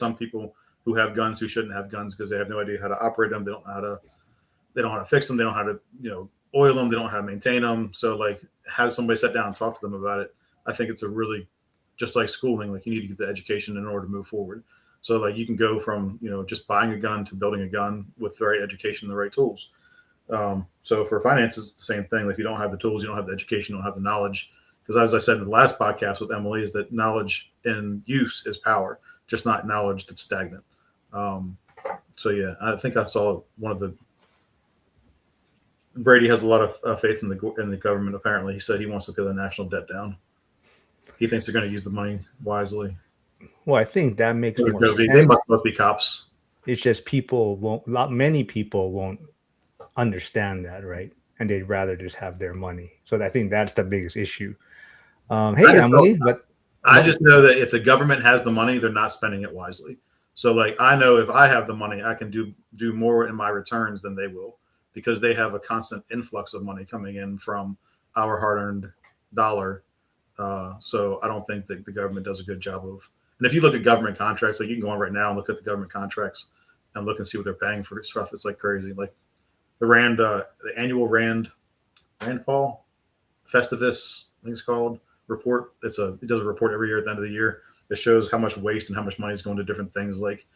some people who have guns who shouldn't have guns because they have no idea how to operate them. They don't know how to fix them. They don't know how to, oil them. They don't know how to maintain them. So like have somebody sit down and talk to them about it. I think it's a really, just like schooling, like you need to get the education in order to move forward. So like you can go from, just buying a gun to building a gun with the right education and the right tools. So for finances, it's the same thing. Like if you don't have the tools, you don't have the education, you don't have the knowledge. Because as I said in the last podcast with Emily, is that knowledge in use is power, just not knowledge that's stagnant. So yeah, I think I saw one of the Brady has a lot of faith in the government. Apparently, he said he wants to pay the national debt down. He thinks they're going to use the money wisely. Well, I think that makes more sense. They must be cops. It's just many people won't understand that, right? And they'd rather just have their money. So I think that's the biggest issue. Hey, Emily, I just know that if the government has the money, they're not spending it wisely. So like I know if I have the money, I can do more in my returns than they will because they have a constant influx of money coming in from our hard-earned dollar. So I don't think that the government does a good job of. And if you look at government contracts, like you can go on right now and look at the government contracts and look and see what they're paying for stuff. It's like crazy. Like the annual Rand Paul Festivus, I think it's called, report. It does a report every year at the end of the year. It shows how much waste and how much money is going to different things, like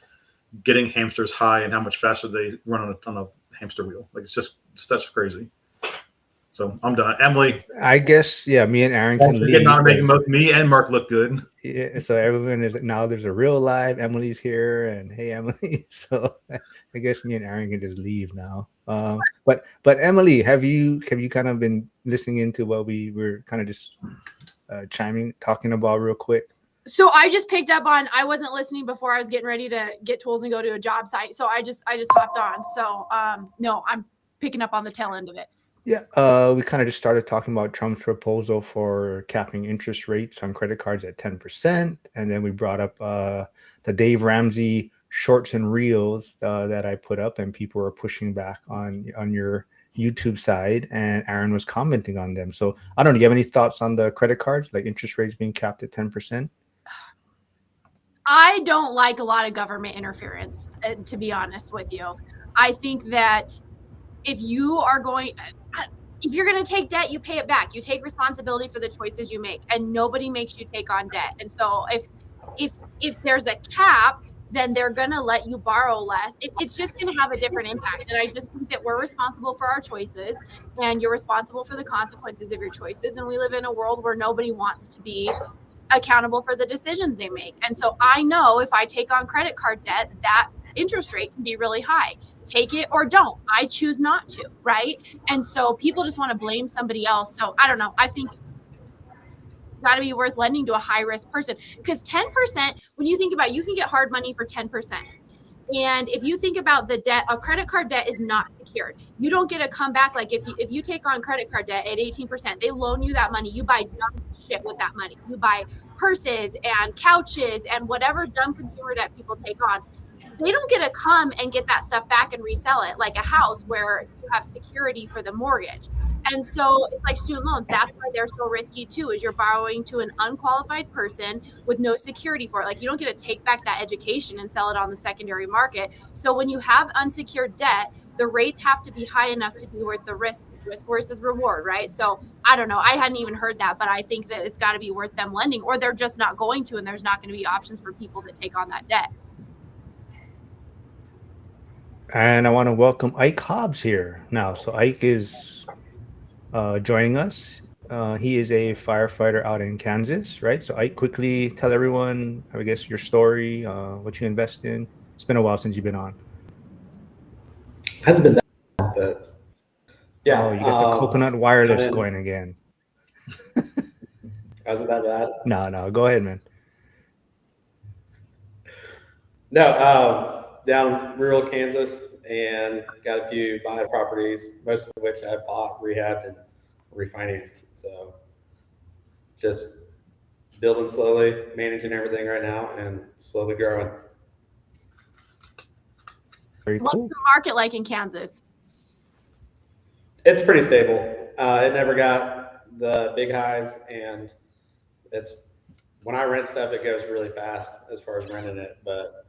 getting hamsters high and how much faster they run on a hamster wheel. Like that's crazy. So I'm done. Emily, I guess me and Aaron can leave. Not making me and Mark look good. Yeah, so everyone is now. There's a real live Emily's here, and hey Emily. So I guess me and Aaron can just leave now. But Emily, have you kind of been listening into what we were kind of just talking about real quick? So I just picked up on. I wasn't listening before. I was getting ready to get tools and go to a job site. So I just hopped on. So no, I'm picking up on the tail end of it. Yeah, we kind of just started talking about Trump's proposal for capping interest rates on credit cards at 10%, and then we brought up the Dave Ramsey shorts and reels that I put up, and people were pushing back on your YouTube side, and Aaron was commenting on them. So I don't know. Do you have any thoughts on the credit cards, like interest rates being capped at 10%? I don't like a lot of government interference, to be honest with you. I think that if you're going to take debt, you pay it back. You take responsibility for the choices you make, and nobody makes you take on debt. And so if there's a cap, then they're going to let you borrow less. It's just going to have a different impact. And I just think that we're responsible for our choices, and you're responsible for the consequences of your choices. And we live in a world where nobody wants to be accountable for the decisions they make. And so I know if I take on credit card debt, that interest rate can be really high. Take it or don't. I choose not to, right? And so people just want to blame somebody else. So I don't know. I think it's got to be worth lending to a high-risk person, because 10%, when you think about it, you can get hard money for 10%. And if you think about the debt, a credit card debt is not secured. You don't get a comeback. Like if you take on credit card debt at 18%, they loan you that money. You buy dumb shit with that money. You buy purses and couches and whatever dumb consumer debt people take on. They don't get to come and get that stuff back and resell it like a house where you have security for the mortgage. And so it's like student loans. That's why they're so risky too, is you're borrowing to an unqualified person with no security for it. Like you don't get to take back that education and sell it on the secondary market. So when you have unsecured debt, the rates have to be high enough to be worth the risk versus reward, right? So I don't know. I hadn't even heard that, but I think that it's got to be worth them lending, or they're just not going to, and there's not going to be options for people to take on that debt. And I want to welcome Ike Hobbs here now. So Ike is joining us. He is a firefighter out in Kansas, right? So Ike, quickly tell everyone, I guess, your story, what you invest in. It's been a while since you've been on. Hasn't been that long, but yeah. Oh, you got the coconut wireless going again. Wasn't that bad? No, go ahead, man. No, down rural Kansas, and got a few buy properties, most of which I've bought, rehabbed, and refinanced. So just building slowly, managing everything right now, and slowly growing. Very cool. What's the market like in Kansas? It's pretty stable. It never got the big highs, and it's when I rent stuff, it goes really fast as far as renting it. But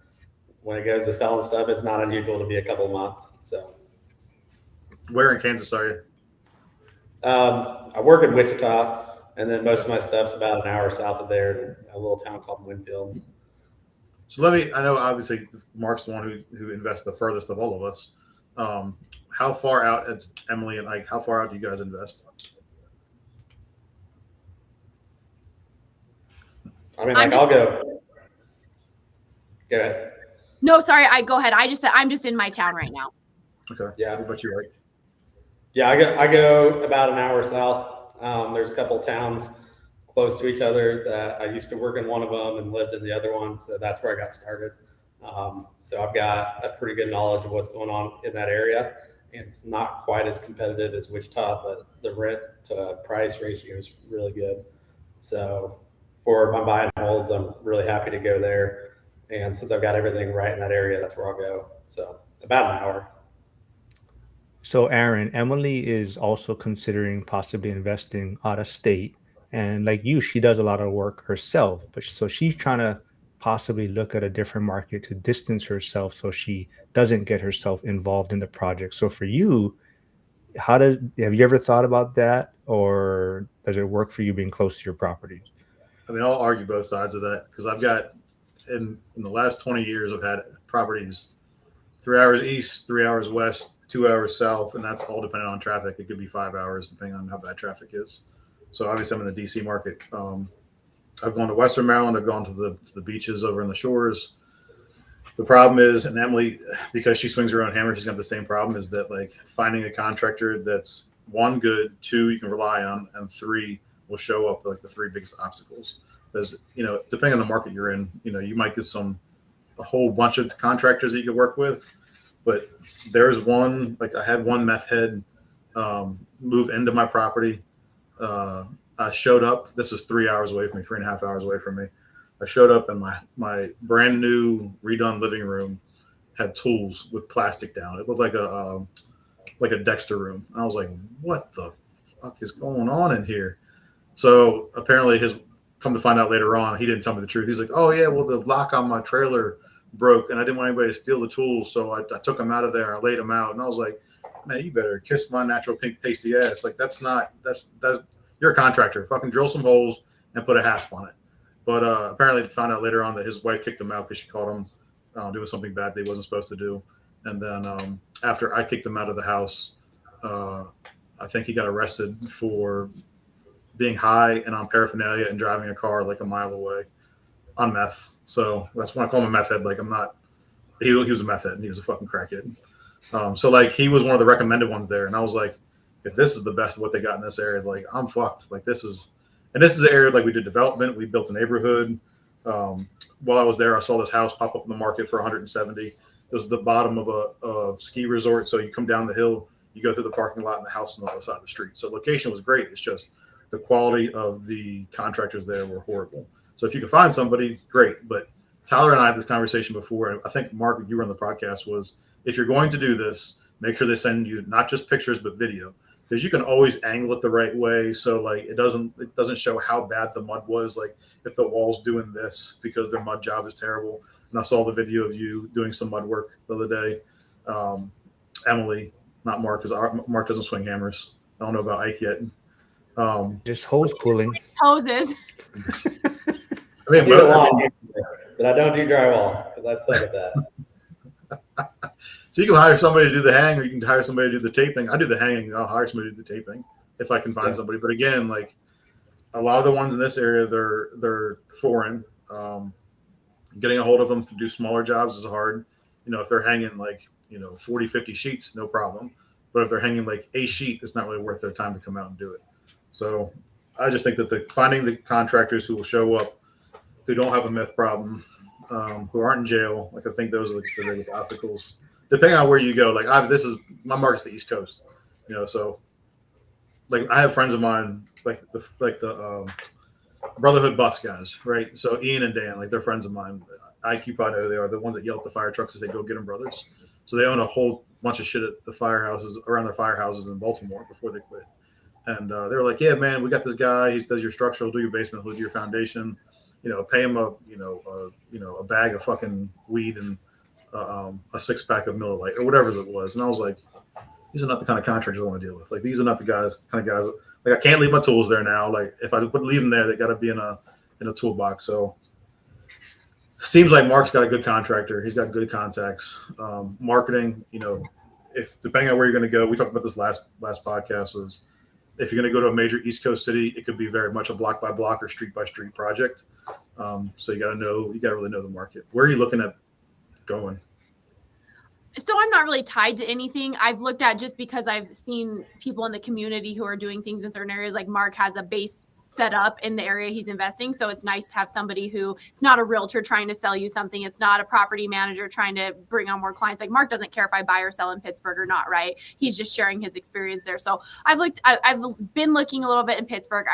when it goes to selling stuff, it's not unusual to be a couple months. So, Where in Kansas are you? I work in Wichita, and then most of my stuff's about an hour south of there in a little town called Winfield. So I know obviously Mark's the one who invests the furthest of all of us. How far out, it's Emily and Ike, how far out do you guys invest? I mean, like, I'll go. Go ahead. No, sorry, I go ahead. I just said I'm just in my town right now. Okay. Yeah. What about you, Ike? Yeah, I go about an hour south. There's a couple towns close to each other that I used to work in one of them and lived in the other one. So that's where I got started. So I've got a pretty good knowledge of what's going on in that area. And it's not quite as competitive as Wichita, but the rent to price ratio is really good. So for my buy and holds, I'm really happy to go there. And since I've got everything right in that area, that's where I'll go. So about an hour. So Aaron, Emily is also considering possibly investing out of state. And like you, she does a lot of work herself, but so she's trying to possibly look at a different market to distance herself so she doesn't get herself involved in the project. So for you, have you ever thought about that, or does it work for you being close to your properties? I mean, I'll argue both sides of that because I've got in the last 20 years, I've had properties 3 hours east, 3 hours west, 2 hours south, and that's all dependent on traffic. It could be 5 hours depending on how bad traffic is. So obviously, I'm in the DC market. I've gone to Western Maryland. I've gone to the beaches over in the shores. The problem is, and Emily, because she swings her own hammer, she's got the same problem, is that like finding a contractor that's one, good, two, you can rely on, and three, will show up like the three biggest obstacles. Because, depending on the market you're in, you might get a whole bunch of contractors that you could work with. But there's one, like I had one meth head move into my property. I showed up. This is 3 hours away from me, 3.5 hours away from me. I showed up and my brand new redone living room had tools with plastic down. It looked like a Dexter room. And I was like, what the fuck is going on in here? So apparently come to find out later on, he didn't tell me the truth. He's like, oh yeah, well the lock on my trailer broke and I didn't want anybody to steal the tools. So I took them out of there. I laid them out and I was like, man, you better kiss my natural pink pasty ass. Like that's you're a contractor. Fucking drill some holes and put a hasp on it. But apparently found out later on that his wife kicked him out because she caught him doing something bad that he wasn't supposed to do. And then after I kicked him out of the house, I think he got arrested for being high and on paraphernalia and driving a car like a mile away on meth. So that's when I call him a meth head. Like he was a meth head and he was a fucking crackhead. So like he was one of the recommended ones there. And I was like, if this is the best of what they got in this area, like I'm fucked. Like this is the area, like we did development. We built a neighborhood. While I was there, I saw this house pop up in the market for 170. It was the bottom of a ski resort. So you come down the hill, you go through the parking lot and the house on the other side of the street. So location was great. It's just the quality of the contractors there were horrible. So if you could find somebody, great. But Tyler and I had this conversation before. And I think, Mark, you were on the podcast, was if you're going to do this, make sure they send you not just pictures, but video. Because you can always angle it the right way. So like it doesn't show how bad the mud was. Like if the wall's doing this because their mud job is terrible. And I saw the video of you doing some mud work the other day. Emily, not Mark, because Mark doesn't swing hammers. I don't know about Ike yet. Just hose pulling. Hoses. I mean, but I don't do drywall because I suck at that. So you can hire somebody to do the hang, or you can hire somebody to do the taping. I do the hanging. I'll hire somebody to do the taping if I can find somebody. But again, like a lot of the ones in this area, they're foreign. Getting a hold of them to do smaller jobs is hard. If they're hanging like 40, 50 sheets, no problem. But if they're hanging like a sheet, it's not really worth their time to come out and do it. So I just think that finding the contractors who will show up, who don't have a meth problem, who aren't in jail, like I think those are the biggest obstacles. Depending on where you go, like my market's the East Coast, so like I have friends of mine, like the Brotherhood Buffs guys, right? So Ian and Dan, like they're friends of mine. IQ probably know who they are, the ones that yell at the fire trucks as they go get them brothers. So they own a whole bunch of shit at the firehouses around their firehouses in Baltimore before they quit. And they were like, yeah, man, we got this guy. He does your structural, do your basement, he'll do your foundation. Pay him a bag of fucking weed and a 6-pack of Miller Lite or whatever it was. And I was like, these are not the kind of contractors I want to deal with. Like, these are not the kind of guys. Like, I can't leave my tools there now. Like, if I leave them there, they got to be in a toolbox. So, seems like Mark's got a good contractor. He's got good contacts. Marketing, if depending on where you're going to go, we talked about this last podcast, was if you're going to go to a major East Coast city, it could be very much a block by block or street by street project. So you got to really know the market. Where are you looking at going? So I'm not really tied to anything. I've looked at, just because I've seen people in the community who are doing things in certain areas. Like Mark has a base set up in the area he's investing. So it's nice to have somebody who, it's not a realtor trying to sell you something. It's not a property manager trying to bring on more clients. Like Mark doesn't care if I buy or sell in Pittsburgh or not, right? He's just sharing his experience there. So I've been looking a little bit in Pittsburgh.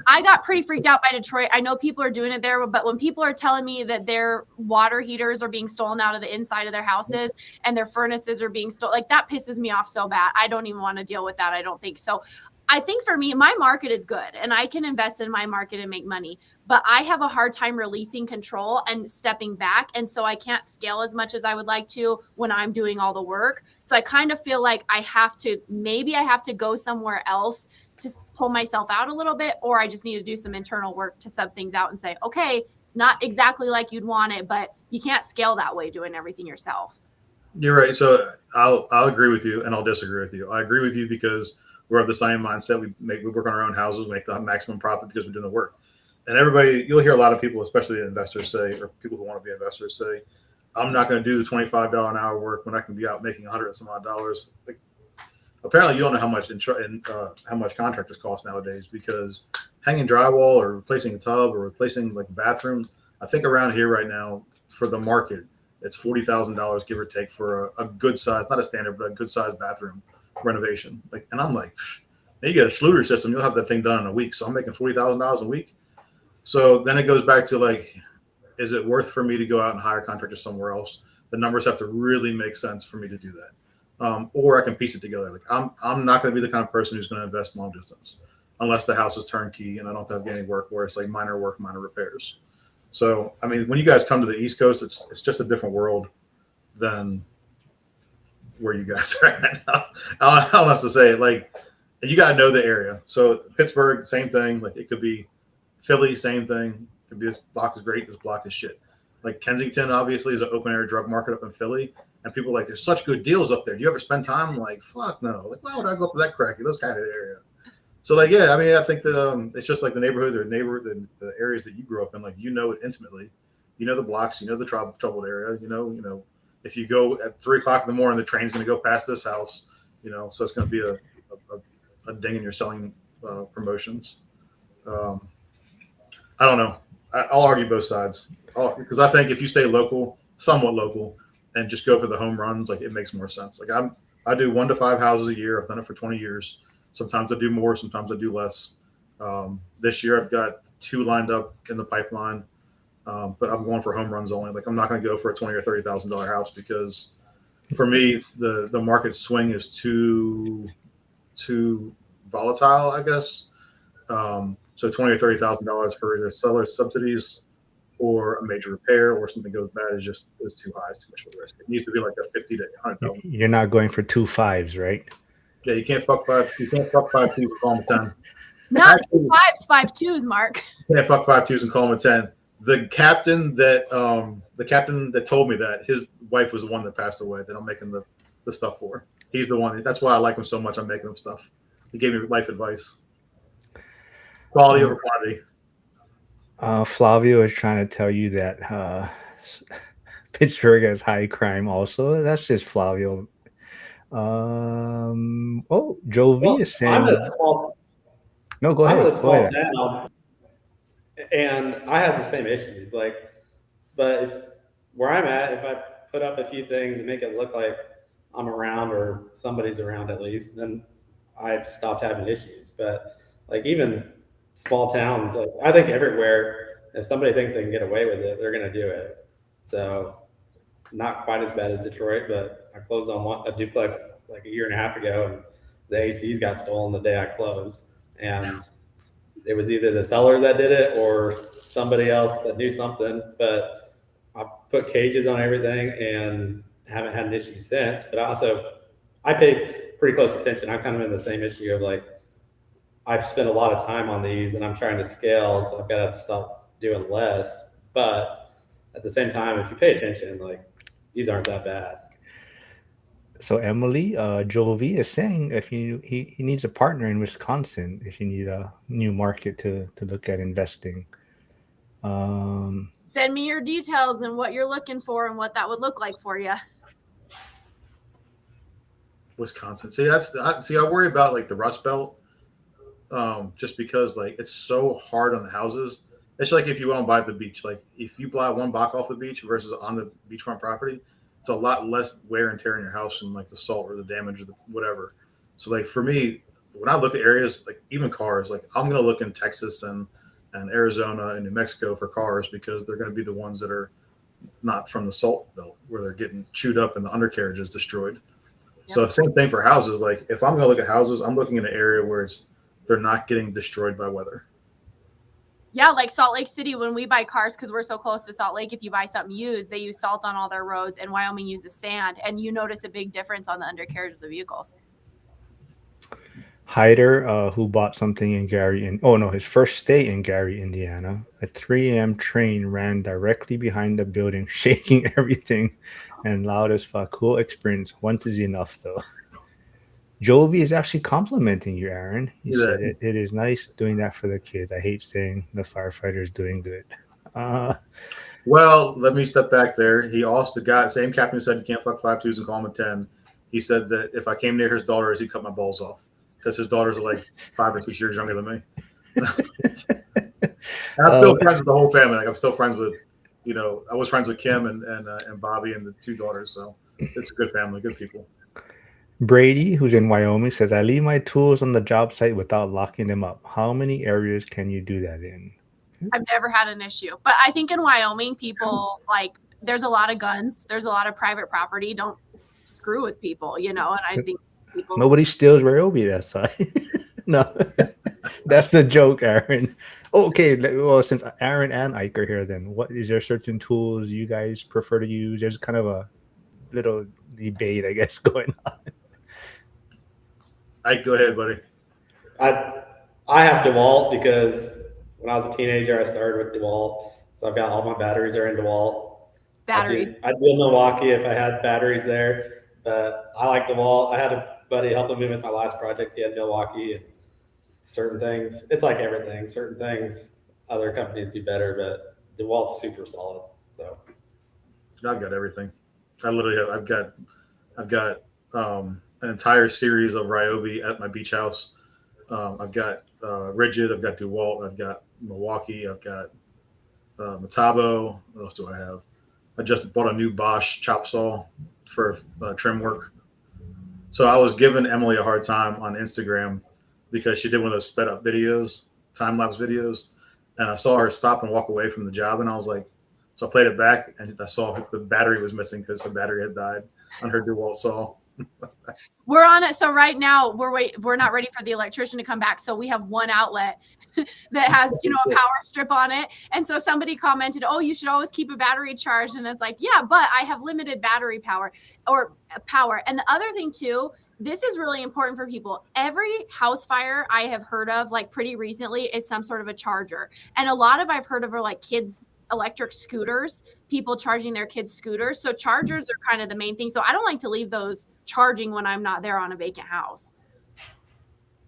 I got pretty freaked out by Detroit. I know people are doing it there, but when people are telling me that their water heaters are being stolen out of the inside of their houses and their furnaces are being stolen, like that pisses me off so bad. I don't even want to deal with that. I don't think so. I think for me, my market is good and I can invest in my market and make money, but I have a hard time releasing control and stepping back. And so I can't scale as much as I would like to when I'm doing all the work. So I kind of feel like I have to go somewhere else to pull myself out a little bit, or I just need to do some internal work to sub things out and say, okay, it's not exactly like you'd want it, but you can't scale that way doing everything yourself. You're right. So I'll agree with you and I'll disagree with you. I agree with you because we're of the same mindset. We work on our own houses, make the maximum profit because we're doing the work. And you'll hear a lot of people, especially investors say, or people who want to be investors say, I'm not going to do the $25 an hour work when I can be out making $100 and some odd dollars. Like, apparently you don't know how much contractors cost nowadays, because hanging drywall or replacing a tub or replacing like a bathroom, I think around here right now for the market, it's $40,000 give or take for a good size, not a standard, but a good size bathroom renovation. Like, and I'm like, you get a Schluter system, you'll have that thing done in a week. So I'm making $40,000 a week. So then it goes back to like, is it worth for me to go out and hire contractors somewhere else? The numbers have to really make sense for me to do that. Or I can piece it together. Like I'm not going to be the kind of person who's going to invest long distance unless the house is turnkey and I don't have to have any work where it's like minor work, minor repairs. So, I mean, when you guys come to the East Coast, it's just a different world than where you guys are at now. I don't know to say it. Like, you got to know the area. So Pittsburgh, same thing. Like, it could be Philly, same thing. It could be this block is great, this block is shit. Like Kensington, obviously, is an open air drug market up in Philly. And people are like, there's such good deals up there. Do you ever spend time? I'm like, fuck no. Like, why would I go up to that cracky? Those kind of area. So, like, yeah, I mean, I think that it's just like the neighborhood or the areas that you grew up in. Like, you know it intimately. You know the blocks. You know the troubled area. You know, if you go at 3 o'clock in the morning, the train's going to go past this house. You know, so it's going to be a ding in your selling promotions. I don't know. I'll argue both sides because I think if you stay local, somewhat local, and just go for the home runs, like it makes more sense. Like I do 1 to 5 houses a year. I've done it for 20 years. Sometimes I do more, sometimes I do less. This year I've got 2 lined up in the pipeline, but I'm going for home runs only. Like I'm not going to go for a $20,000 or $30,000 house because for me the market swing is too volatile, I guess. So $20,000 or $30,000 for either seller subsidies or a major repair or something goes bad is too high. It's too much of a risk. It needs to be like a 50 to 100,000. You're not going for 2 5s, right? Yeah, you can't fuck 5. You can't fuck 5 2s and call them a 10. Not 5s, 5 2s, Mark. You can't fuck 5 2s and call them a 10. The captain that told me that, his wife was the one that passed away that I'm making the stuff for. He's the one. That's why I like him so much. I'm making him stuff. He gave me life advice. Quality over quantity. Flavio is trying to tell you that Pittsburgh has high crime also. That's just Flavio. Joe V is saying. No, go ahead. I'm in a small town, and I have the same issues. Like, but where I'm at, if I put up a few things and make it look like I'm around or somebody's around at least, then I've stopped having issues. But like even small towns, like I think everywhere, if somebody thinks they can get away with it, they're going to do it. So not quite as bad as Detroit, but I closed on a duplex like a year and a half ago, and the ACs got stolen the day I closed. And it was either the seller that did it or somebody else that knew something. But put cages on everything and haven't had an issue since. But I pay pretty close attention. I'm kind of in the same issue of like, I've spent a lot of time on these and I'm trying to scale, so I've got to stop doing less. But at the same time, if you pay attention, like these aren't that bad. So Emily, Joel V is saying if he needs a partner in Wisconsin, if you need a new market to look at investing. Send me your details and what you're looking for and what that would look like for you. Wisconsin. See, I worry about like the Rust Belt, just because like it's so hard on the houses. It's like if you want to buy the beach, like if you buy one block off the beach versus on the beachfront property, it's a lot less wear and tear in your house from like the salt or the damage or the whatever. So like for me, when I look at areas like even cars, like I'm gonna look in Texas and Arizona and New Mexico for cars because they're gonna be the ones that are not from the salt belt where they're getting chewed up and the undercarriage is destroyed. So same thing for houses. Like if I'm going to look at houses, I'm looking in an area where they're not getting destroyed by weather. Yeah, like Salt Lake City, when we buy cars, because we're so close to Salt Lake, if you buy something used, they use salt on all their roads, and Wyoming uses sand, and you notice a big difference on the undercarriage of the vehicles. Hyder, who bought something in his first stay in Gary, Indiana, a 3 a.m. train ran directly behind the building, shaking everything and loud as fuck. Cool experience. Once is enough, though. Jovi is actually complimenting you, Aaron. He said it is nice doing that for the kids. I hate saying the firefighter is doing good. Well, let me step back there. He also got same captain who said you can't fuck 5.2s and call him a 10. He said that if I came near his daughters, he'd cut my balls off because his daughters are like 5 or 6 years younger than me. I'm still friends with the whole family. Like I'm still friends with, I was friends with Kim and Bobby and the 2 daughters. So it's a good family, good people. Brady, who's in Wyoming, says, I leave my tools on the job site without locking them up. How many areas can you do that in? I've never had an issue. But I think in Wyoming, people, like, there's a lot of guns. There's a lot of private property. Don't screw with people, and I think people... Nobody steals Ryobi that side. No, that's the joke, Aaron. Okay, well, since Aaron and Ike are here, then is there certain tools you guys prefer to use? There's kind of a little debate, I guess, going on. Ike, go ahead, buddy. I have DeWalt because when I was a teenager, I started with DeWalt. So I've got all my batteries are in DeWalt. Batteries. I'd be in Milwaukee if I had batteries there, but I like DeWalt. I had a buddy helping me with my last project. He had Milwaukee and certain things. It's like everything. Certain things other companies do better, but DeWalt's super solid. So I've got everything. I literally have. I've got an entire series of Ryobi at my beach house. I've got Rigid. I've got DeWalt. I've got Milwaukee. I've got Metabo. What else do I have? I just bought a new Bosch chop saw for trim work. So I was giving Emily a hard time on Instagram because she did one of those sped up videos, time lapse videos, and I saw her stop and walk away from the job, and I was like, so I played it back, and I saw the battery was missing because her battery had died on her DeWalt saw. We're on it. So right now we're not ready for the electrician to come back. So we have one outlet that has, a power strip on it. And so somebody commented, oh, you should always keep a battery charged. And it's like, yeah, but I have limited battery power. And the other thing too, this is really important for people. Every house fire I have heard of, like pretty recently, is some sort of a charger. And a lot of I've heard of are like kids' electric scooters, people charging their kids' scooters. So chargers are kind of the main thing. So I don't like to leave those charging when I'm not there on a vacant house.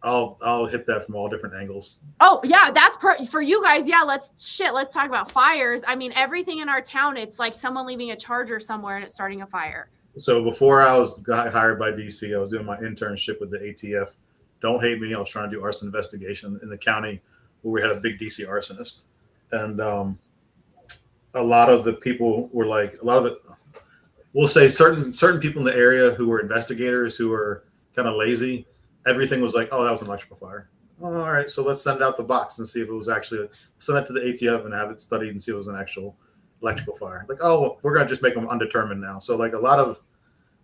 I'll hit that from all different angles. Oh yeah, that's for you guys. Yeah, let's talk about fires. I mean, everything in our town, it's like someone leaving a charger somewhere and it's starting a fire. So before I got hired by DC, I was doing my internship with the ATF. Don't hate me. I was trying to do arson investigation in the county where we had a big DC arsonist. And a lot of the people were like, we'll say certain people in the area who were investigators who were kind of lazy. Everything was like, oh, that was an electrical fire. Oh, all right, so let's send out the box and see if it was actually, send that to the ATF and have it studied and see if it was an actual electrical fire. Like, oh, well, we're going to just make them undetermined now. So like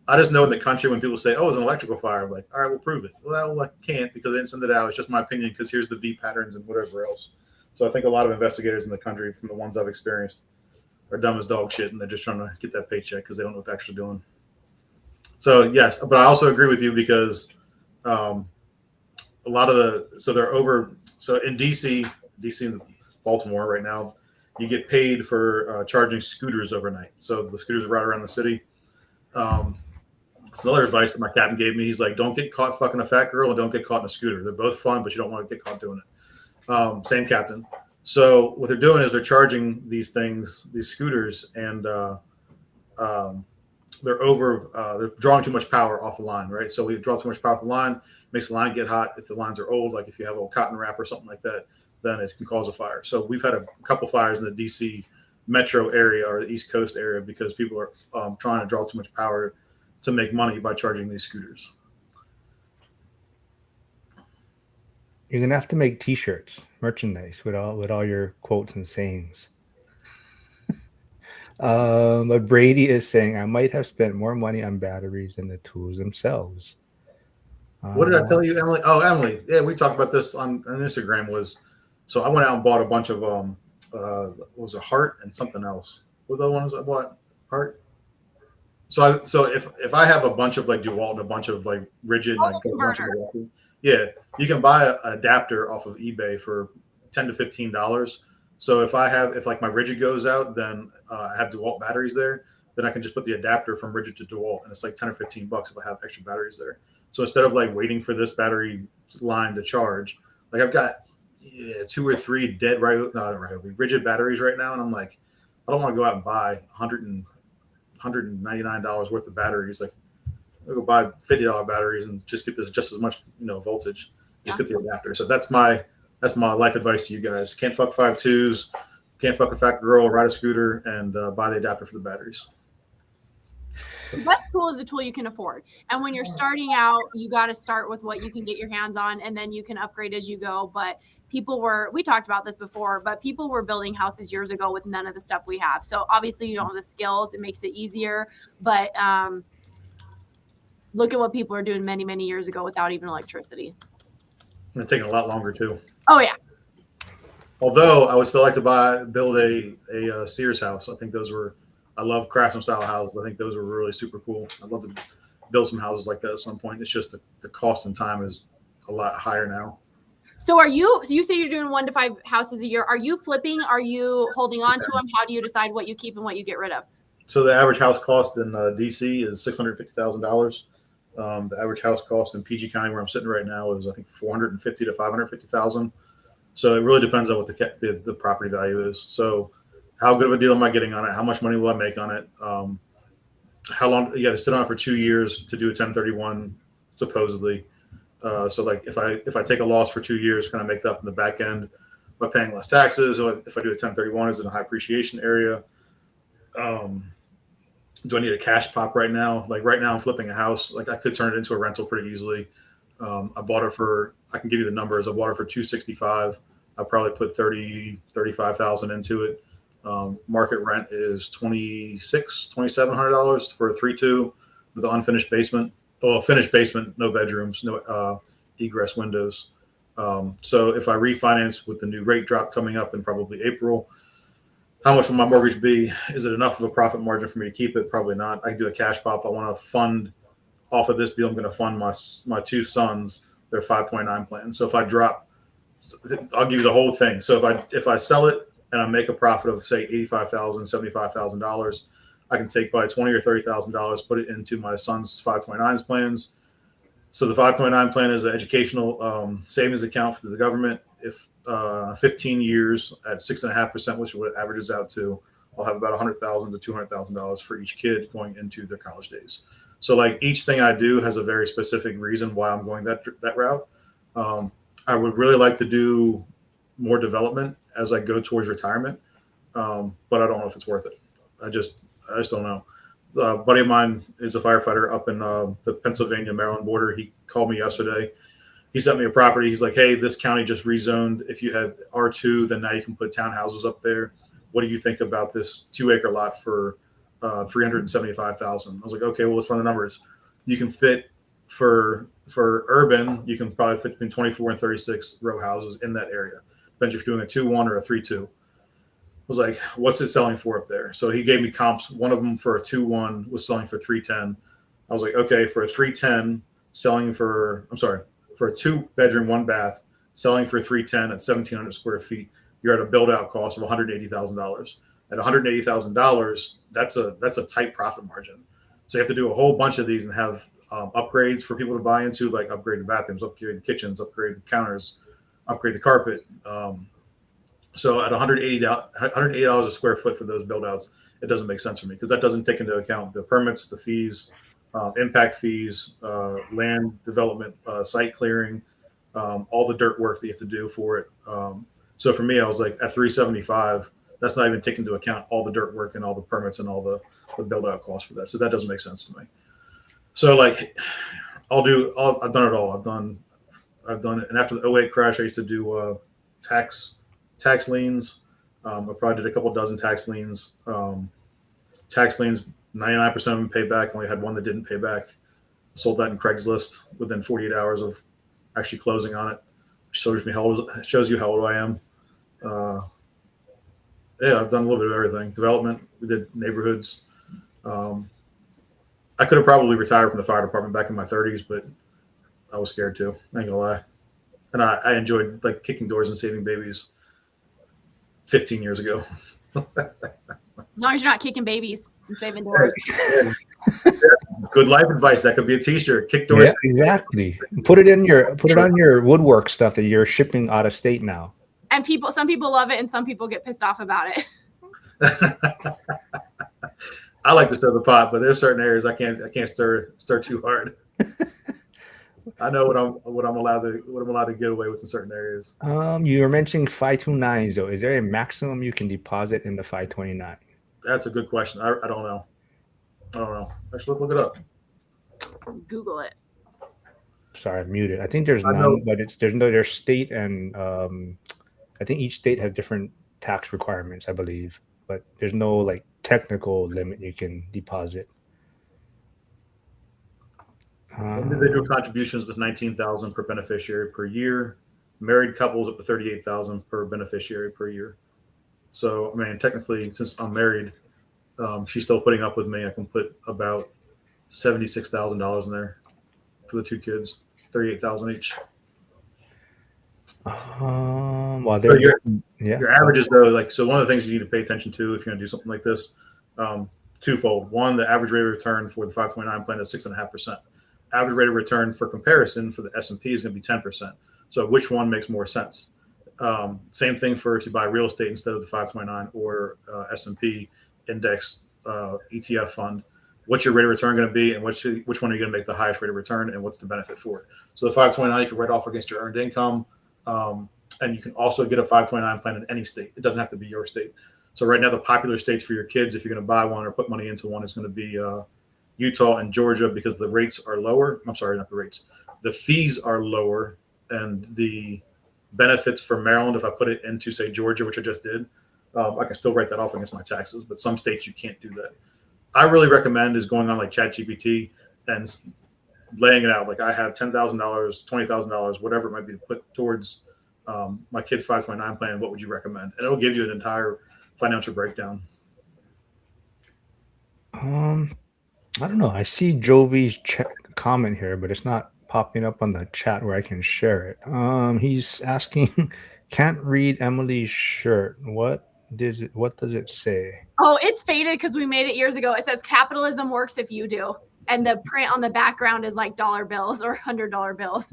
I just know in the country when people say, oh, it's an electrical fire, I'm like, all right, we'll prove it. Well, I can't because I didn't send it out. It's just my opinion because here's the V patterns and whatever else. So I think a lot of investigators in the country, from the ones I've experienced, are dumb as dog shit, and they're just trying to get that paycheck because they don't know what they're actually doing. So yes, but I also agree with you because a lot of they're over. So in DC and Baltimore right now, you get paid for charging scooters overnight. So the scooters right around the city. It's another advice that my captain gave me. He's like, don't get caught fucking a fat girl and don't get caught in a scooter. They're both fun, but you don't want to get caught doing it. Same captain. So what they're doing is they're charging these scooters, and they're drawing too much power off the line, right? So we draw too much power off the line, makes the line get hot. If the lines are old, like if you have a cotton wrap or something like that, then it can cause a fire. So we've had a couple fires in the DC metro area or the East Coast area because people are trying to draw too much power to make money by charging these scooters. You're gonna have to make T-shirts, merchandise with all your quotes and sayings. But Brady is saying I might have spent more money on batteries than the tools themselves. What did I tell you, Emily? Oh, Emily. Yeah, we talked about this on Instagram. So I went out and bought a bunch of what was a Hart and something else. What the other ones I bought? Hart. So if I have a bunch of like DeWalt and a bunch of like rigid, like a bunch of yeah, you can buy an adapter off of eBay for $10 to $15. So if like my rigid goes out, then I have DeWalt batteries there. Then I can just put the adapter from rigid to DeWalt, and it's like 10 or 15 bucks if I have extra batteries there. So instead of like waiting for this battery line to charge, like I've got 2 or 3 rigid batteries right now, and I'm like, I don't want to go out and buy $199 worth of batteries. Like, I'll go buy $50 batteries and just get this just as much voltage. Just get the adapter. So that's my life advice to you guys. Can't fuck 5.2s, can't fuck a fat girl, ride a scooter, and buy the adapter for the batteries. The best tool is the tool you can afford. And when you're starting out, you got to start with what you can get your hands on, and then you can upgrade as you go. But we talked about this before, but people were building houses years ago with none of the stuff we have. So obviously you don't have the skills. It makes it easier. But look at what people are doing many, many years ago without even electricity. And it's taking a lot longer too. Oh yeah. Although I would still like to build a Sears house. I love craftsman style houses. I think those were really super cool. I'd love to build some houses like that at some point. It's just the cost and time is a lot higher now. So you say you're doing 1 to 5 houses a year. Are you flipping? Are you holding on to them? How do you decide what you keep and what you get rid of? So the average house cost in DC is $650,000. The average house cost in PG County, where I'm sitting right now, is I think $450,000 to $550,000. So it really depends on what the property value is. So how good of a deal am I getting on it? How much money will I make on it? How long you got to sit on it for 2 years to do a 1031 supposedly. So like if I take a loss for 2 years, can I make that up in the back end by paying less taxes? Or if I do a 1031, is it in a high appreciation area? Do I need a cash pop right now? Like right now I'm flipping a house. Like I could turn it into a rental pretty easily. I bought it I can give you the numbers. I bought it for $265,000. I probably put $35,000 into it. Market rent is $2,700 for a 3.2 with an unfinished basement. Oh, a finished basement, no bedrooms, no egress windows. So if I refinance with the new rate drop coming up in probably April, how much will my mortgage be? Is it enough of a profit margin for me to keep it? Probably not. I can do a cash pop. I want to fund off of this deal. I'm going to fund my 2 sons their 529 plan. So if I drop, I'll give you the whole thing. So if I sell it and I make a profit of say $85,000, $75,000, I can take probably $20,000 or $30,000, put it into my son's 529s plans. So the 529 plan is an educational savings account for the government. If 15 years at 6.5%, which is what it averages out to, I'll have about $100,000 to $200,000 for each kid going into their college days. So like each thing I do has a very specific reason why I'm going that route. I would really like to do more development as I go towards retirement, but I don't know if it's worth it. I just don't know. A buddy of mine is a firefighter up in the Pennsylvania-Maryland border. He called me yesterday. He sent me a property. He's like, hey, this county just rezoned. If you have R2, then now you can put townhouses up there. What do you think about this 2-acre lot for $375,000? I was like, okay, well, let's run the numbers. You can fit for urban, you can probably fit between 24 and 36 row houses in that area. Depends if you're doing a 2-1 or a 3-2. was like, what's it selling for up there? So he gave me comps. One of them for a 2-1 was selling for 310. I was like, okay, for a 310 selling for, I'm sorry, for a 2-bedroom, 1-bath selling for 310 at 1,700 square feet, you're at a build out cost of $180,000. At $180,000, that's a tight profit margin. So you have to do a whole bunch of these and have upgrades for people to buy into, like upgrade the bathrooms, upgrade the kitchens, upgrade the counters, upgrade the carpet. So at $180 a square foot for those build outs, it doesn't make sense for me because that doesn't take into account the permits, the fees, impact fees, land development, site clearing, all the dirt work that you have to do for it. So for me, I was like at 375, that's not even taking into account all the dirt work and all the permits and all the build out costs for that. So that doesn't make sense to me. So like I've done it all. I've done it. And after the 08 crash, I used to do tax liens. I probably did a couple dozen tax liens. Tax liens, 99% of them paid back. Only had one that didn't pay back. I sold that in Craigslist within 48 hours of actually closing on it. Shows you how old I am. Yeah, I've done a little bit of everything. Development, we did neighborhoods. I could have probably retired from the fire department back in my 30s, but I was scared too. I ain't gonna lie. And I enjoyed like kicking doors and saving babies 15 years ago. As long as you're not kicking babies and saving doors. Good life advice. That could be a T-shirt. Kick doors. Yeah, exactly. Put it on your woodwork stuff that you're shipping out of state now. And some people love it and some people get pissed off about it. I like to stir the pot, but there's certain areas I can't stir too hard. I know what I'm allowed to get away with in certain areas. You were mentioning 529s though. Is there a maximum you can deposit in the 529? That's a good question. I don't know. Actually, let's look it up. Google it. Sorry, I'm muted. I think there's none, but there's state and I think each state has different tax requirements, I believe, but there's no like technical limit you can deposit. Individual contributions with $19,000 per beneficiary per year. Married couples up to $38,000 per beneficiary per year. So I mean, technically, since I'm married, she's still putting up with me. I can put about $76,000 in there for the 2 kids, $38,000 each. Well, so your averages though, like, so one of the things you need to pay attention to if you're going to do something like this, twofold. One, the average rate of return for the 529 plan is 6.5%. Average rate of return for comparison for the S&P is going to be 10%. So which one makes more sense? Same thing for if you buy real estate instead of the 529 or S&P index ETF fund. What's your rate of return going to be, and which one are you going to make the highest rate of return, and what's the benefit for it? So the 529 you can write off against your earned income, and you can also get a 529 plan in any state. It doesn't have to be your state. So right now the popular states for your kids, if you're going to buy one or put money into one, is going to be Utah and Georgia because the rates are lower. I'm sorry, not the rates. The fees are lower, and the benefits for Maryland, if I put it into, say, Georgia, which I just did, I can still write that off against my taxes. But some states you can't do that. I really recommend is going on like ChatGPT and laying it out. Like I have $10,000, $20,000, whatever it might be to put towards my kid's 529 plan. What would you recommend? And it'll give you an entire financial breakdown. I don't know. I see Jovi's comment here, but it's not popping up on the chat where I can share it. He's asking, can't read Emily's shirt. What does it say? Oh, it's faded because we made it years ago. It says capitalism works if you do. And the print on the background is like dollar bills or $100 bills.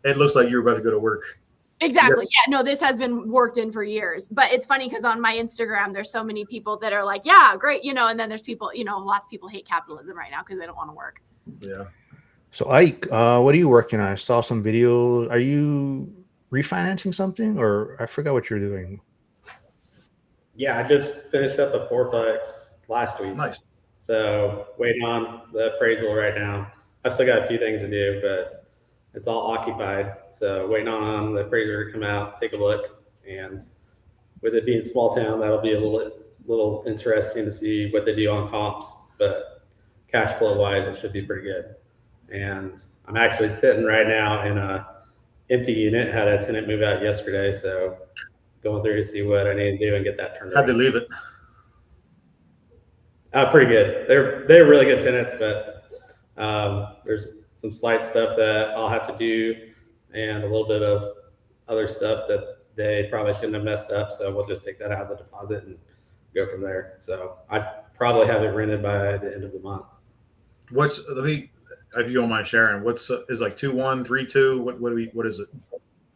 It looks like you're about to go to work. Exactly. Yeah, no, this has been worked in for years. But it's funny because on my Instagram, there's so many people that are like, yeah, great. And then there's people, lots of people hate capitalism right now because they don't want to work. Yeah. So Ike, what are you working on? I saw some videos. Are you refinancing something, or I forgot what you're doing? Yeah, I just finished up a fourplex last week. Nice. So waiting on the appraisal right now. I've still got a few things to do, but it's all occupied. So waiting on the appraiser to come out, take a look. And with it being small town, that'll be a little interesting to see what they do on comps. But cash flow wise, it should be pretty good. And I'm actually sitting right now in a empty unit. Had a tenant move out yesterday, so going through to see what I need to do and get that turned How'd they around. leave it? Pretty good. They're really good tenants, but there's some slight stuff that I'll have to do, and a little bit of other stuff that they probably shouldn't have messed up. So we'll just take that out of the deposit and go from there. So I probably have it rented by the end of the month. Let me, if you don't mind sharing, is like 2-1, 3-2? What is it?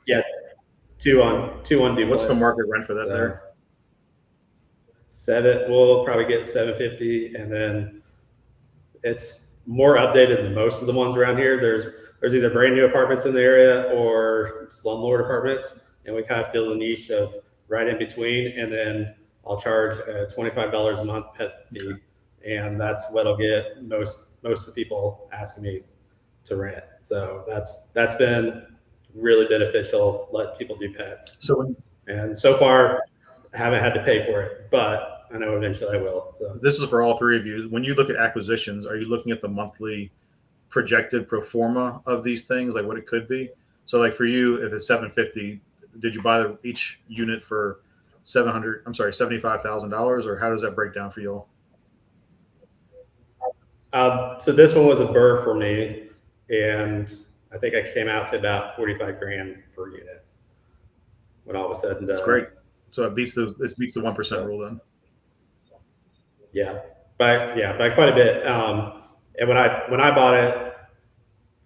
Yeah, 2-1 duplex. What's the market rent for that there? We'll probably get 750, and then it's more updated than most of the ones around here. There's either brand new apartments in the area or slumlord apartments, and we kind of fill the niche of right in between. And then I'll charge $25 a month pet fee, and that's what'll get most of the people asking me to rent. So that's been really beneficial. Let people do pets. And so far, I haven't had to pay for it, but I know eventually I will. So this is for all three of you. When you look at acquisitions, are you looking at the monthly projected pro forma of these things, like what it could be? So like for you, if it's 750, did you buy each unit for $75,000, or how does that break down for y'all? So this one was a burr for me, and I think I came out to about 45 grand per unit when all was said and done. That's great. So it beats the 1% rule then. Yeah, by quite a bit. And when I bought it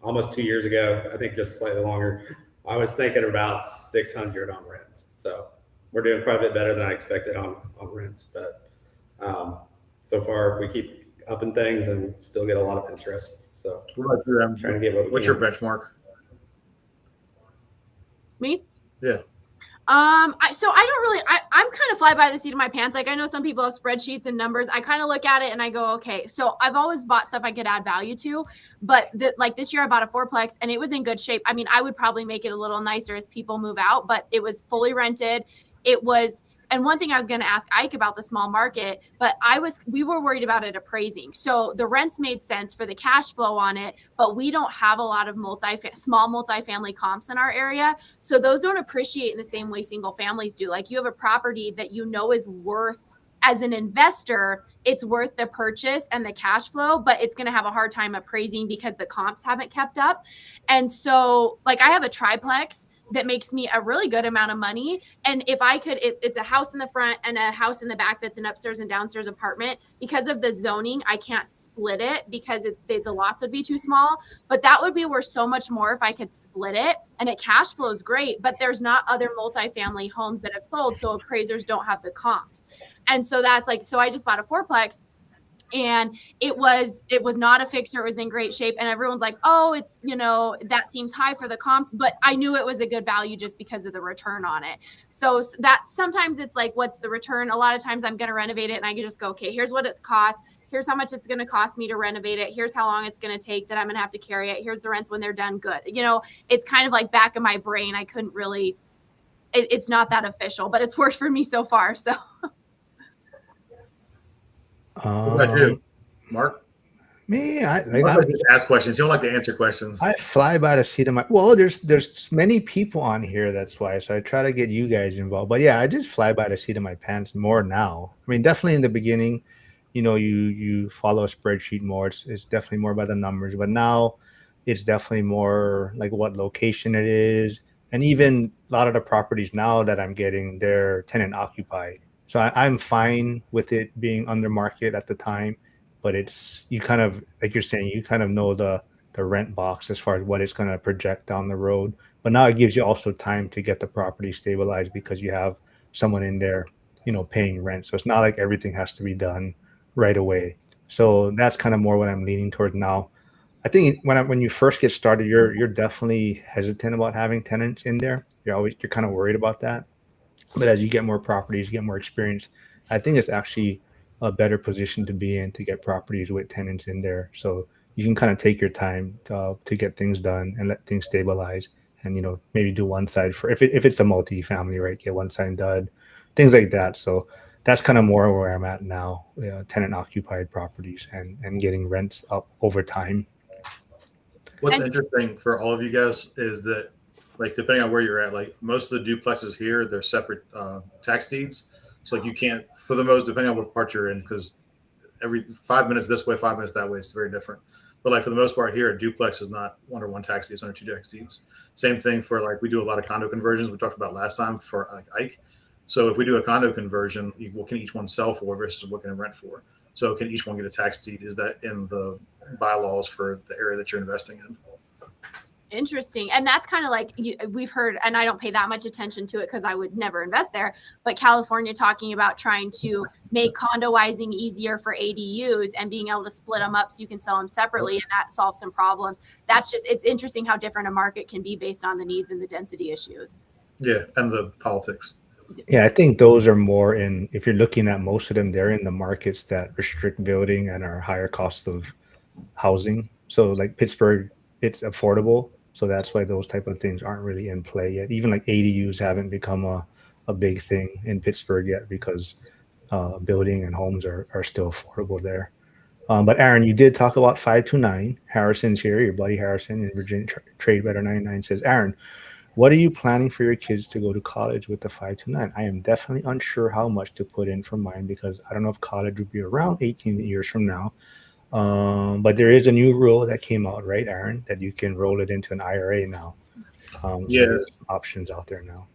almost 2 years ago, I think just slightly longer, I was thinking about 600 on rents. So we're doing quite a bit better than I expected on rents. But so far we keep upping things and still get a lot of interest. So what about you, trying to get what we what's can. your benchmark? Me? Yeah. I'm kind of fly by the seat of my pants. Like I know some people have spreadsheets and numbers. I kind of look at it and I go, okay, so I've always bought stuff I could add value to, but like this year I bought a fourplex and it was in good shape. I mean, I would probably make it a little nicer as people move out, but it was fully rented. And one thing I was going to ask Ike about the small market, but we were worried about it appraising. So the rents made sense for the cash flow on it, but we don't have a lot of small multifamily comps in our area. So those don't appreciate in the same way single families do. Like you have a property that you know is worth, as an investor, it's worth the purchase and the cash flow, but it's going to have a hard time appraising because the comps haven't kept up. And so like I have a triplex that makes me a really good amount of money. And if I could, it's a house in the front and a house in the back that's an upstairs and downstairs apartment. Because of the zoning, I can't split it because the lots would be too small. But that would be worth so much more if I could split it. And it cash flows great, but there's not other multifamily homes that have sold, so appraisers don't have the comps. And so that's like, so I just bought a fourplex. And it was not a fixer. It was in great shape. And everyone's like, oh, it's, that seems high for the comps, but I knew it was a good value just because of the return on it. So that sometimes it's like, what's the return? A lot of times I'm going to renovate it and I can just go, okay, here's what it costs. Here's how much it's going to cost me to renovate it. Here's how long it's going to take that I'm going to have to carry it. Here's the rents when they're done. Good. It's kind of like back of my brain. I couldn't really, it's not that official, but it's worked for me so far. So. What about you, Mark? Me, I just ask questions. You don't like to answer questions. I fly by the seat of my. Well, there's many people on here. That's why. So I try to get you guys involved. But yeah, I just fly by the seat of my pants more now. I mean, definitely in the beginning, you follow a spreadsheet more. It's definitely more by the numbers. But now, it's definitely more like what location it is, and even a lot of the properties now that I'm getting, they're tenant occupied. So I'm fine with it being under market at the time, but it's, you kind of, like you're saying, you kind of know the rent box as far as what it's going to project down the road. But now it gives you also time to get the property stabilized because you have someone in there, paying rent. So it's not like everything has to be done right away. So that's kind of more what I'm leaning towards now. I think when you first get started, you're definitely hesitant about having tenants in there. You're kind of worried about that. But as you get more properties, get more experience, I think it's actually a better position to be in to get properties with tenants in there. So you can kind of take your time to get things done and let things stabilize, and maybe do one side for if it's a multi-family, right? Get one side done, things like that. So that's kind of more where I'm at now, tenant occupied properties and getting rents up over time. What's interesting for all of you guys is that like depending on where you're at, like most of the duplexes here, they're separate tax deeds. So like you can't, for the most, depending on what part you're in, because every 5 minutes this way, 5 minutes that way, it's very different. But like for the most part here, a duplex is not under one tax deed, it's under two tax deeds. Same thing for like, we do a lot of condo conversions. We talked about last time for like Ike. So if we do a condo conversion, what can each one sell for versus what can it rent for? So can each one get a tax deed? Is that in the bylaws for the area that you're investing in? Interesting. And that's kind of like we've heard, and I don't pay that much attention to it because I would never invest there, but California talking about trying to make condoizing easier for ADUs and being able to split them up so you can sell them separately, and that solves some problems. That's just, it's interesting how different a market can be based on the needs and the density issues. Yeah, and the politics. Yeah, I think those are more in, if you're looking at most of them, they're in the markets that restrict building and are higher cost of housing. So like Pittsburgh, it's affordable. So that's why those type of things aren't really in play yet. Even like ADUs haven't become a big thing in Pittsburgh yet because building and homes are still affordable there. But Aaron, you did talk about 529. Harrison's here, your buddy Harrison in Virginia Trade Better 99 says, Aaron, what are you planning for your kids to go to college with the 529? I am definitely unsure how much to put in for mine because I don't know if college will be around 18 years from now. But there is a new rule that came out, right, Aaron, that you can roll it into an IRA now. So there's options out there now.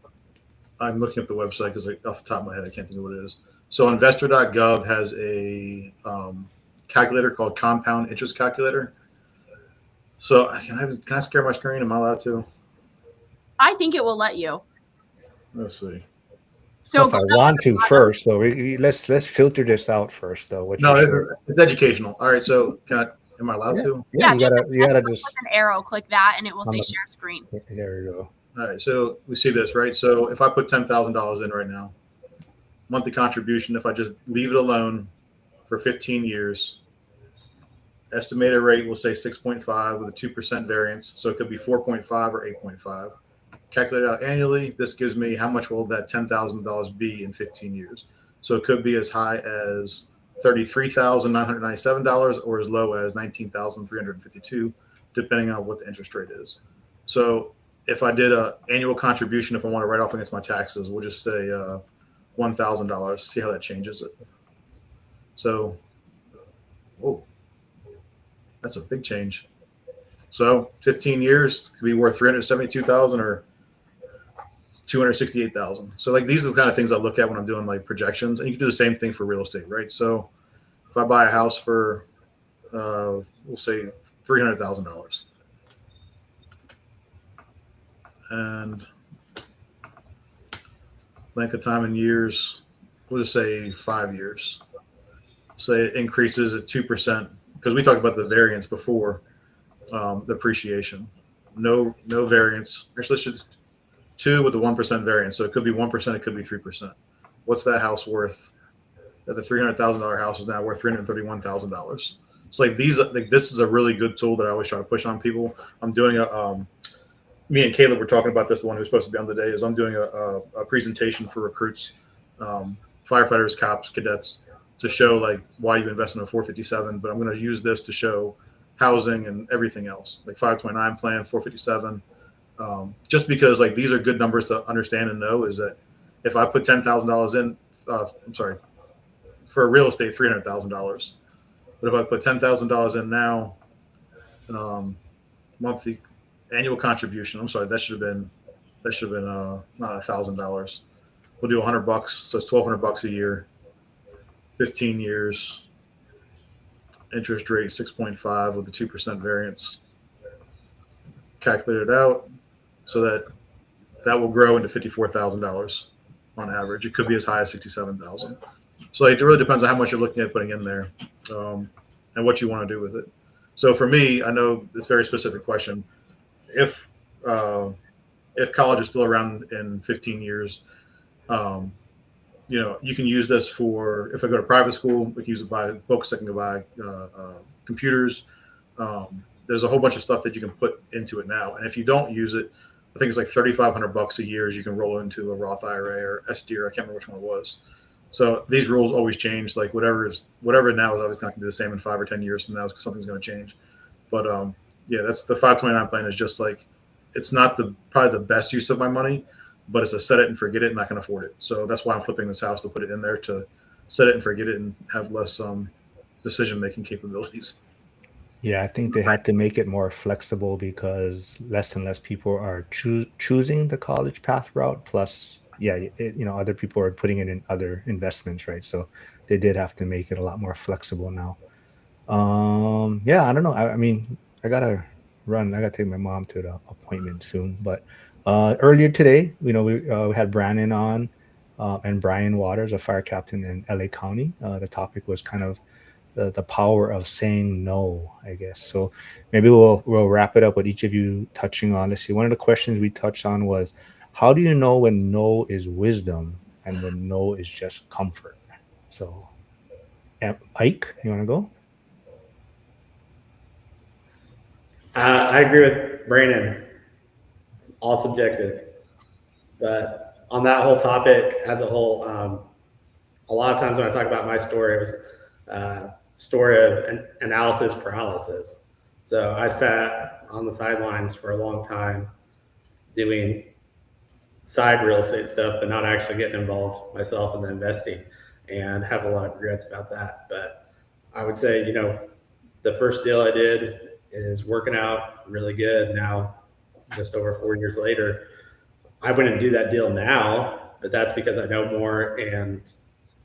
I'm looking up the website because like, off the top of my head, I can't think of what it is. So investor.gov has a calculator called Compound Interest Calculator. So can I scare my screen? Am I allowed to? I think it will let you. Let's see. So if I want to first, though, let's filter this out first, though. It's educational. All right. So am I allowed to? Yeah, you gotta just with an arrow, click that, and it will say share screen. There you go. All right. So we see this, right? So if I put $10,000 in right now, monthly contribution, if I just leave it alone for 15 years, estimated rate will say 6.5 with a 2% variance. So it could be 4.5 or 8.5. Calculated out annually, this gives me how much will that $10,000 be in 15 years. So it could be as high as $33,997 or as low as $19,352, depending on what the interest rate is. So if I did an annual contribution, if I want to write off against my taxes, we'll just say $1,000. See how that changes it. So, that's a big change. So 15 years could be worth $372,000 or $268,000. So like these are the kind of things I look at when I'm doing like projections, and you can do the same thing for real estate, right? So if I buy a house for we'll say $300,000, and length of time in years, we'll just say 5 years. So it increases at 2% because we talked about the variance before, the appreciation. No variance. Actually, let's just 2 with the 1% variance. So it could be 1%, it could be 3%. What's that house worth? That the $300,000 house is now worth $331,000. So like this is a really good tool that I always try to push on people. I'm doing me and Caleb were talking about this. The one who's supposed to be on today is I'm doing a presentation for recruits, firefighters, cops, cadets, to show like why you invest in a 457. But I'm going to use this to show housing and everything else, like 529 plan, 457. Just because like these are good numbers to understand and know is that if I put $10,000 in, for a real estate, $300,000. But if I put $10,000 in now, monthly annual contribution, I'm sorry, that should have been not $1,000. We'll do $100, so it's $1,200 a year, 15 years, interest rate 6.5 with a 2% variance. Calculate it out. So that will grow into $54,000 on average. It could be as high as $67,000. So it really depends on how much you're looking at putting in there, and what you want to do with it. So for me, I know this very specific question. If college is still around in 15 years, you can use this for, if I go to private school, we can use it to buy books, I can go buy computers. There's a whole bunch of stuff that you can put into it now. And if you don't use it, I think it's like $3,500 a year as you can roll into a Roth IRA or SDR. I can't remember which one it was. So these rules always change. Like whatever now is obviously not going to be the same in 5 or 10 years from now because something's going to change. But that's the 529 plan is just like it's not probably the best use of my money, but it's a set it and forget it, and I can afford it. So that's why I'm flipping this house, to put it in there, to set it and forget it and have less decision making capabilities. Yeah, I think they had to make it more flexible because less and less people are choosing the college path route. Plus, yeah, other people are putting it in other investments, right? So they did have to make it a lot more flexible now. Yeah, I don't know. I mean, I gotta run. I gotta take my mom to the appointment soon. But earlier today, we had Brandon on and Brian Waters, a fire captain in LA County. The topic was kind of the power of saying no, I guess. So maybe we'll wrap it up with each of you touching on. Let's see. One of the questions we touched on was, how do you know when no is wisdom and when no is just comfort? So, Ike, you want to go? I agree with Brandon. It's all subjective, but on that whole topic as a whole, a lot of times when I talk about my story, it was story of analysis paralysis. So I sat on the sidelines for a long time doing side real estate stuff, but not actually getting involved myself in the investing, and have a lot of regrets about that. But I would say, the first deal I did is working out really good now, just over 4 years later. I wouldn't do that deal now, but that's because I know more and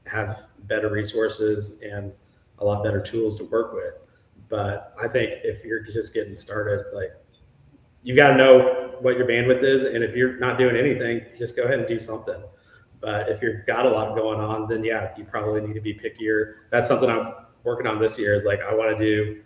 have better resources and a lot better tools to work with. But I think if you're just getting started, like, you got to know what your bandwidth is. And if you're not doing anything, just go ahead and do something. But if you've got a lot going on, then yeah, you probably need to be pickier. That's something I'm working on this year, is like, I want to do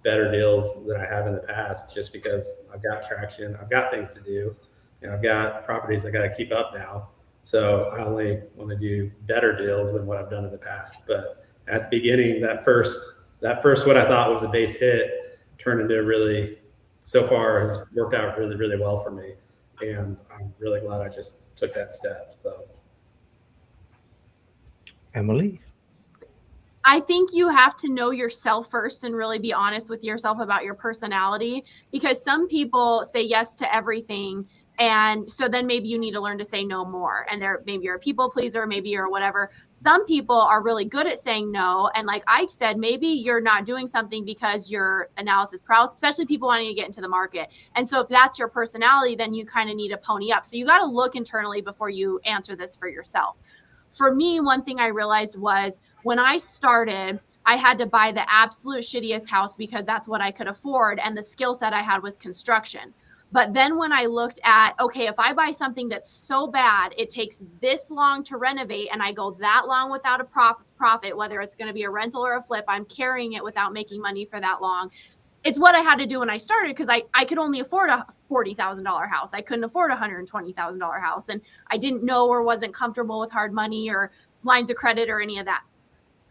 better deals than I have in the past, just because I've got traction, I've got things to do, and I've got properties I got to keep up now. So I only want to do better deals than what I've done in the past. But at the beginning, that first what I thought was a base hit turned into really, so far has worked out really, really well for me. And I'm really glad I just took that step. So, Emily? I think you have to know yourself first and really be honest with yourself about your personality, because some people say yes to everything. And so then maybe you need to learn to say no more. And maybe you're a people pleaser, maybe you're whatever. Some people are really good at saying no. And like Ike said, maybe you're not doing something because you're analysis paralysis, especially people wanting to get into the market. And so if that's your personality, then you kind of need to pony up. So you got to look internally before you answer this for yourself. For me, one thing I realized was when I started, I had to buy the absolute shittiest house because that's what I could afford. And the skill set I had was construction. But then when I looked at, okay, if I buy something that's so bad, it takes this long to renovate, and I go that long without a profit, whether it's going to be a rental or a flip, I'm carrying it without making money for that long. It's what I had to do when I started, because I could only afford a $40,000 house. I couldn't afford a $120,000 house. And I didn't know or wasn't comfortable with hard money or lines of credit or any of that.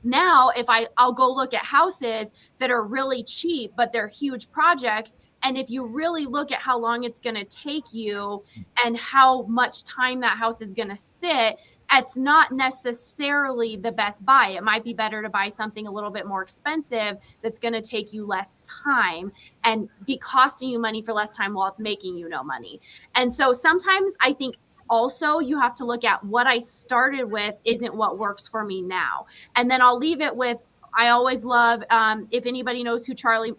Now, if I'll go look at houses that are really cheap, but they're huge projects. And if you really look at how long it's going to take you and how much time that house is going to sit, it's not necessarily the best buy. It might be better to buy something a little bit more expensive that's going to take you less time and be costing you money for less time while it's making you no money. And so sometimes I think also you have to look at what I started with isn't what works for me now. And then I'll leave it with, I always love, if anybody knows who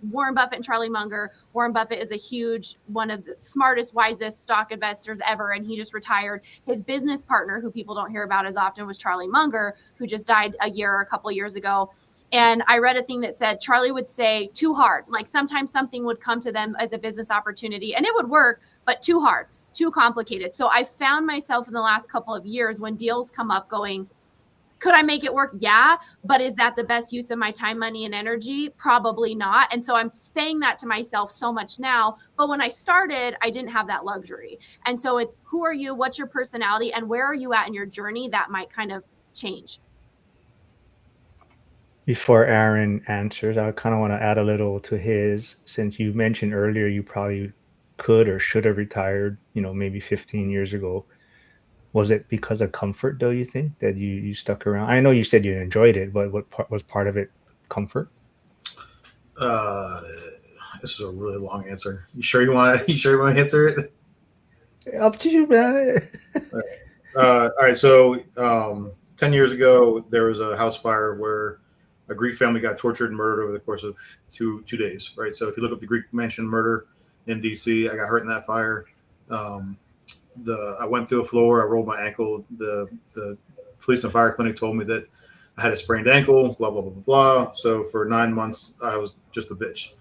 Warren Buffett and Charlie Munger, Warren Buffett is one of the smartest, wisest stock investors ever. And he just retired. His business partner, who people don't hear about as often, was Charlie Munger, who just died a couple of years ago. And I read a thing that said Charlie would say too hard. Like sometimes something would come to them as a business opportunity and it would work, but too hard, too complicated. So I found myself in the last couple of years when deals come up going, could I make it work? Yeah. But is that the best use of my time, money, and energy? Probably not. And so I'm saying that to myself so much now. But when I started, I didn't have that luxury. And so it's, who are you? What's your personality? And where are you at in your journey? That might kind of change. Before Aaron answers, I kind of want to add a little to his, since you mentioned earlier you probably could or should have retired, maybe 15 years ago. Was it because of comfort, though, you think, that you stuck around? I know you said you enjoyed it, but what was part of it comfort? This is a really long answer. You sure you want to answer it? Up to you, man. All right. So 10 years ago, there was a house fire where a Greek family got tortured and murdered over the course of two days. Right. So if you look up the Greek mansion murder in DC, I got hurt in that fire. I went through a floor. I rolled my ankle. The police and fire clinic told me that I had a sprained ankle. Blah blah blah blah blah. So for 9 months, I was just a bitch.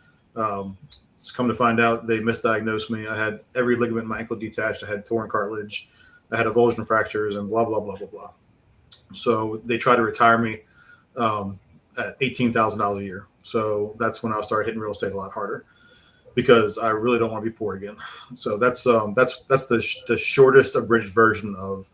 It's come to find out they misdiagnosed me. I had every ligament in my ankle detached. I had torn cartilage. I had avulsion fractures and blah blah blah blah blah. So they tried to retire me at $18,000 a year. So that's when I started hitting real estate a lot harder because I really don't want to be poor again. So that's the shortest abridged version of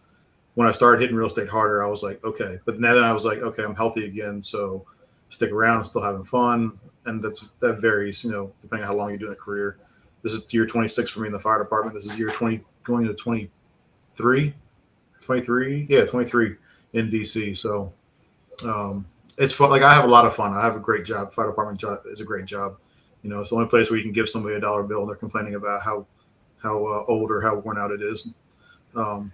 when I started hitting real estate harder. I was like, okay, but then I was like, okay, I'm healthy again, so stick around, still having fun, and that varies, depending on how long you do in a career. This is year 26 for me in the fire department. This is year 20 going to 23, 23 in DC. So it's fun. Like I have a lot of fun. I have a great job. Fire department job is a great job. It's the only place where you can give somebody a dollar bill and they're complaining about how old or how worn out it is. So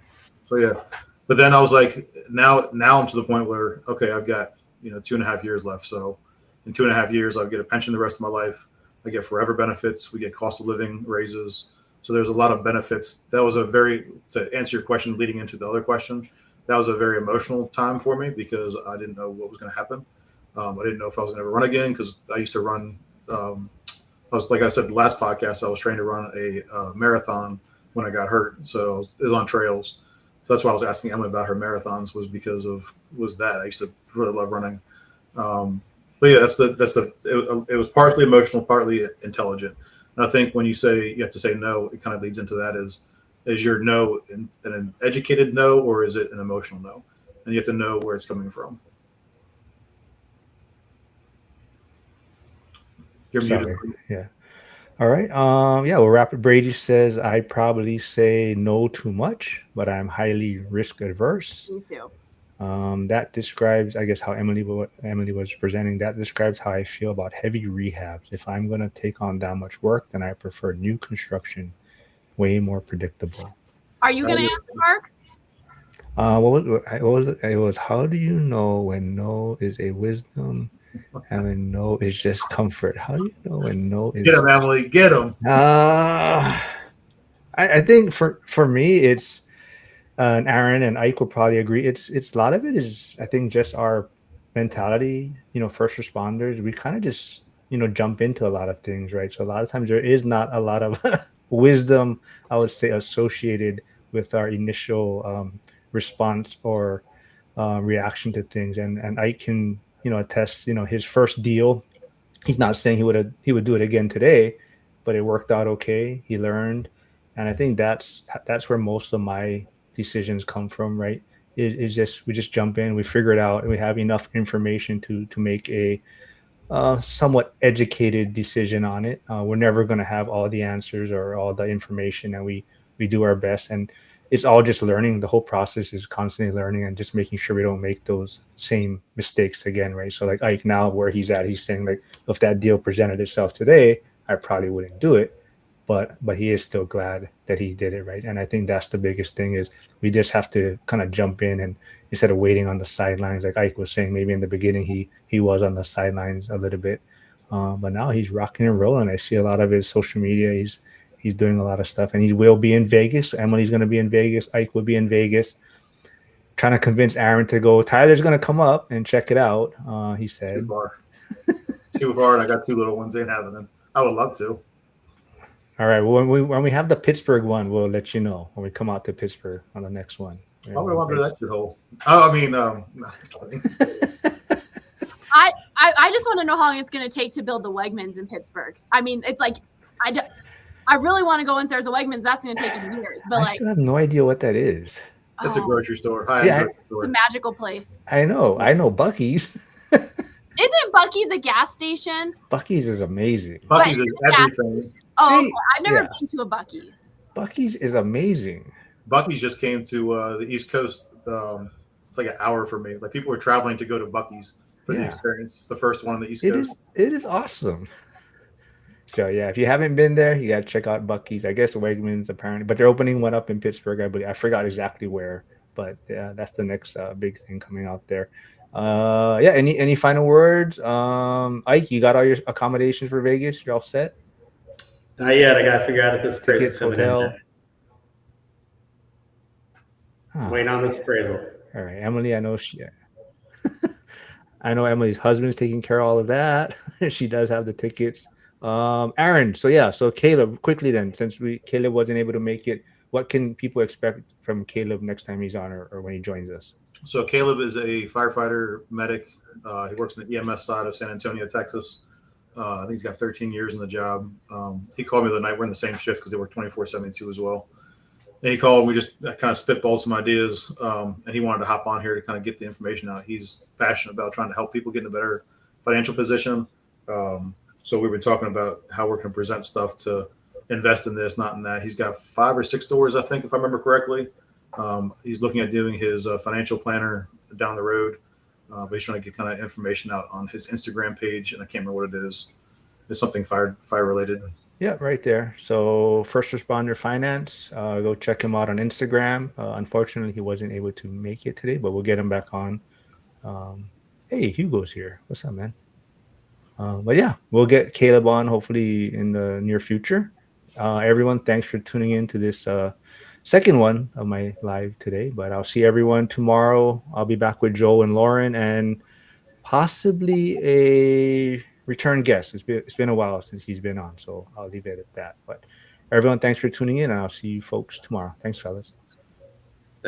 yeah, but then I was like, now I'm to the point where, okay, I've got, 2.5 years left. So in 2.5 years, I'll get a pension the rest of my life. I get forever benefits. We get cost of living raises. So there's a lot of benefits. That was to answer your question, leading into the other question, that was a very emotional time for me because I didn't know what was going to happen. I didn't know if I was going to ever run again because I used to run. Like I said, the last podcast, I was trained to run a marathon when I got hurt. So it was on trails. So that's why I was asking Emily about her marathons was that I used to really love running. But yeah, it was partly emotional, partly intelligent. And I think when you say you have to say no, it kind of leads into that is your no an educated no or is it an emotional no? And you have to know where it's coming from. You're muted. Yeah. All right. Yeah. Well, Rapid Brady says I probably say no too much, but I'm highly risk adverse. Me too. That describes, I guess, how Emily was presenting. That describes how I feel about heavy rehabs. If I'm going to take on that much work, then I prefer new construction, way more predictable. Are you going to answer, Mark? What was it? It was, how do you know when no is a wisdom and when no is just comfort? How do you know when no is... Get him, Emily. Get him. I think for me, it's... and Aaron and Ike will probably agree. It's a lot of it is, I think, just our mentality. First responders, we kind of just jump into a lot of things, right? So a lot of times there is not a lot of wisdom, I would say, associated with our initial response or reaction to things. And Ike can attest. His first deal, he's not saying he would do it again today, but it worked out okay. He learned, and I think that's where most of my decisions come from, right? We just jump in, we figure it out, and we have enough information to make a somewhat educated decision on it. We're never going to have all the answers or all the information, and we do our best, and it's all just learning. The whole process is constantly learning and just making sure we don't make those same mistakes again, right? So like Ike now, where he's at, he's saying like, if that deal presented itself today, I probably wouldn't do it. But he is still glad that he did it, right? And I think that's the biggest thing is we just have to kind of jump in, and instead of waiting on the sidelines, like Ike was saying, maybe in the beginning he was on the sidelines a little bit, but now he's rocking and rolling. I see a lot of his social media. He's doing a lot of stuff, and he will be in Vegas. Emily's going to be in Vegas. Ike will be in Vegas, trying to convince Aaron to go. Tyler's going to come up and check it out. He said too far, and I got two little ones. Ain't having them. I would love to. All right. Well, when we have the Pittsburgh one, we'll let you know when we come out to Pittsburgh on the next one. Why would I want to do that shithole? Oh, I mean, no, I just want to know how long it's going to take to build the Wegmans in Pittsburgh. I mean, it's like I really want to go in there's a Wegmans. That's going to take years. But I still have no idea what that is. It's a grocery store. It's a magical place. I know Buc-ee's. Isn't Buc-ee's a gas station? Buc-ee's is amazing. Buc-ee's is everything. Oh, okay. I've never been to a Buc-ee's. Buc-ee's is amazing. Buc-ee's just came to the East Coast. It's like an hour for me. Like people were traveling to go to Buc-ee's for the experience. It's the first one on the East Coast. It is awesome. So yeah, if you haven't been there, you gotta check out Bucky's. I guess Wegmans apparently, but they're opening one up in Pittsburgh, I believe. I forgot exactly where, but yeah, that's the next big thing coming out there. Yeah. Any final words? Ike, you got all your accommodations for Vegas? You're all set? Not yet. I got to figure out if this appraisal's Tickets, coming hotel. in. Huh. Waiting on this appraisal. All right, Emily. I know I know Emily's husband's taking care of all of that. She does have the tickets. Aaron. So Caleb, quickly then, since Caleb wasn't able to make it, what can people expect from Caleb next time he's on or when he joins us? So Caleb is a firefighter medic. He works in the EMS side of San Antonio, Texas. I think he's got 13 years in the job. He called me the night we're in the same shift because they work 24/72 as well. And he called. We just kind of spitballed some ideas, and he wanted to hop on here to kind of get the information out. He's passionate about trying to help people get in a better financial position. So we've been talking about how we're going to present stuff to invest in this, not in that. He's got 5 or 6 stores, I think, if I remember correctly. He's looking at doing his financial planner down the road. But he's trying to get kind of information out on his Instagram page, and I can't remember what it is. It's something fire related. Yeah, right there. So First Responder Finance, go check him out on Instagram. Unfortunately, he wasn't able to make it today, but we'll get him back on. Hey, Hugo's here. What's up, man? But yeah, we'll get Caleb on hopefully in the near future. Everyone, thanks for tuning in to this second one of my live today. But I'll see everyone tomorrow. I'll be back with Joe and Lauren and possibly a return guest. It's been a while since he's been on, so I'll leave it at that. But everyone, thanks for tuning in, and I'll see you folks tomorrow. Thanks, fellas.